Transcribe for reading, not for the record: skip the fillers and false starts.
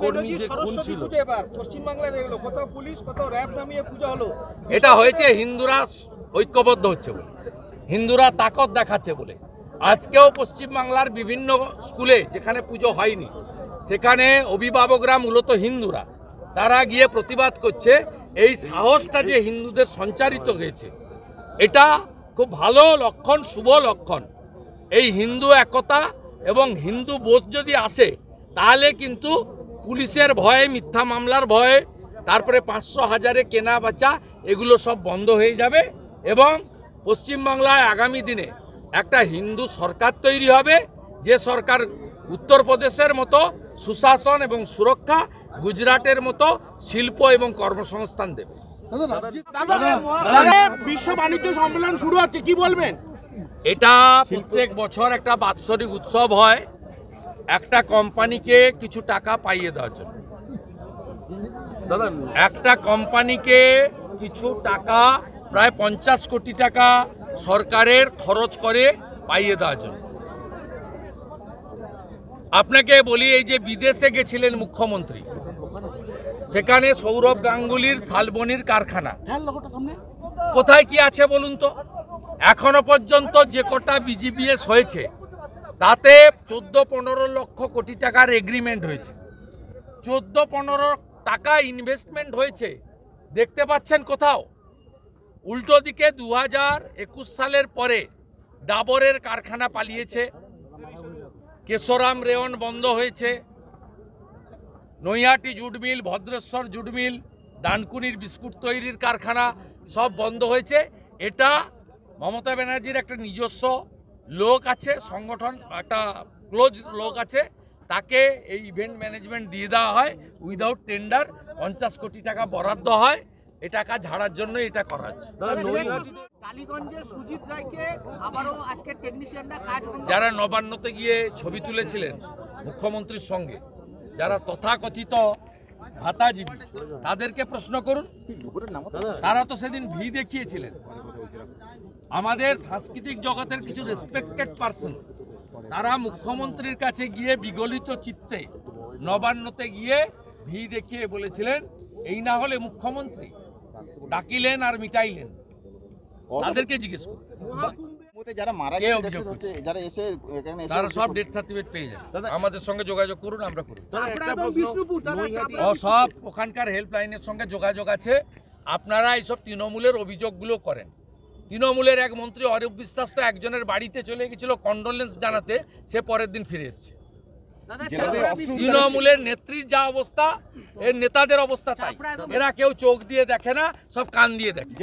কর্মী যে খুন ছিল, এটা হয়েছে হিন্দুরা ঐক্যবদ্ধ হচ্ছে বলে, হিন্দুরা তাকত দেখাচ্ছে বলে। আজকেও পশ্চিমবাংলার বিভিন্ন স্কুলে যেখানে পুজো হয়নি সেখানে অভিভাবকরা মূলত হিন্দুরা, তারা গিয়ে প্রতিবাদ করছে। এই সাহসটা যে হিন্দুদের সঞ্চারিত হয়েছে এটা খুব ভালো লক্ষণ, শুভ লক্ষণ। এই হিন্দু একতা এবং হিন্দু বোধ যদি আসে তাহলে কিন্তু পুলিশের ভয়ে, মিথ্যা মামলার ভয়ে, তারপরে 500,000-এ কেনা বেচা এগুলো সব বন্ধ হয়ে যাবে এবং পশ্চিমবাংলায় আগামী দিনে একটা হিন্দু সরকার তৈরি হবে, যে সরকার উত্তরপ্রদেশের মতো সুশাসন এবং সুরক্ষা, গুজরাটের মতো শিল্প এবং কর্মসংস্থান দেবে। বিশ্ব বাণিজ্য সম্মেলন শুরু হচ্ছে, কি বলবেন? এটা প্রত্যেক বছর একটা বাৎসরিক উৎসব হয় একটা কোম্পানিকে কিছু টাকা পাইয়ে দেওয়ার জন্য। একটা কোম্পানিকে কিছু টাকা, প্রায় 50 কোটি টাকা সরকারের খরচ করে পাইয়ে দেওয়ার জন্য। আপনাকে বলি, এই যে বিদেশে গেছিলেন মুখ্যমন্ত্রী, সেখানে সৌরভ গাঙ্গুলির শালবনির কারখানা কোথায় কি আছে বলুন তো? এখনো পর্যন্ত যে কটা বিজিবিএস হয়েছে তাতে 14-15 লক্ষ কোটি টাকার এগ্রিমেন্ট হয়েছে, 14-15 টাকা ইনভেস্টমেন্ট হয়েছে। দেখতে পাচ্ছেন কোথাও? উল্টো দিকে 2021 সালের পরে ডাবরের কারখানা পালিয়েছে, কেশরাম রেয়ন বন্ধ হয়েছে, Naihati jute mill, Bhadreswar jute mill, ডানকুনির বিস্কুট তৈরির কারখানা সব বন্ধ হয়েছে। এটা মমতা ব্যানার্জির একটা নিজস্ব লোক আছে, সংগঠন, একটা ক্লোজ লোক আছে, তাকে এই ইভেন্ট ম্যানেজমেন্ট দিয়ে দেওয়া হয় উইদাউট টেন্ডার। 50 কোটি টাকা বরাদ্দ হয় এ টাকা ঝাড়ার জন্য, এটা করা হচ্ছে। যারা নবান্নতে গিয়ে ছবি তুলেছিলেন মুখ্যমন্ত্রীর সঙ্গে, যারা তথাকথিত ভাতাজীবী, তাদেরকে প্রশ্ন করুন। তারা তো সেদিন ভি দেখিয়েছিলেন। আমাদের সাংস্কৃতিক জগতের কিছু রেসপেক্টেড পার্সন, তারা মুখ্যমন্ত্রীর কাছে গিয়ে বিগলিত চিত্তে নবান্নতে গিয়ে ভি দেখিয়ে বলেছিলেন, এই না হলে মুখ্যমন্ত্রী ডাকিলেন আর মিটাইলেন। তাদেরকে জিজ্ঞেস করুন, তারা সব ডেথ সার্টিফিকেট পেয়ে যাবে। আমাদের সঙ্গে যোগাযোগ করুন, আমরা করুন। সব ওখানকার হেল্পলাইনের সঙ্গে যোগাযোগ আছে। আপনারা এইসব তৃণমূলের অভিযোগগুলো করেন। তৃণমূলের এক মন্ত্রী অরূপ বিশ্বাস তো একজনের বাড়িতে চলে গেছিল কন্ডোলেন্স জানাতে, সে পরের দিন ফিরে এসছে। তৃণমূলের নেত্রীর যা অবস্থা, এর নেতাদের অবস্থা তাই। এরা কেউ চোখ দিয়ে দেখে না, সব কান দিয়ে দেখে।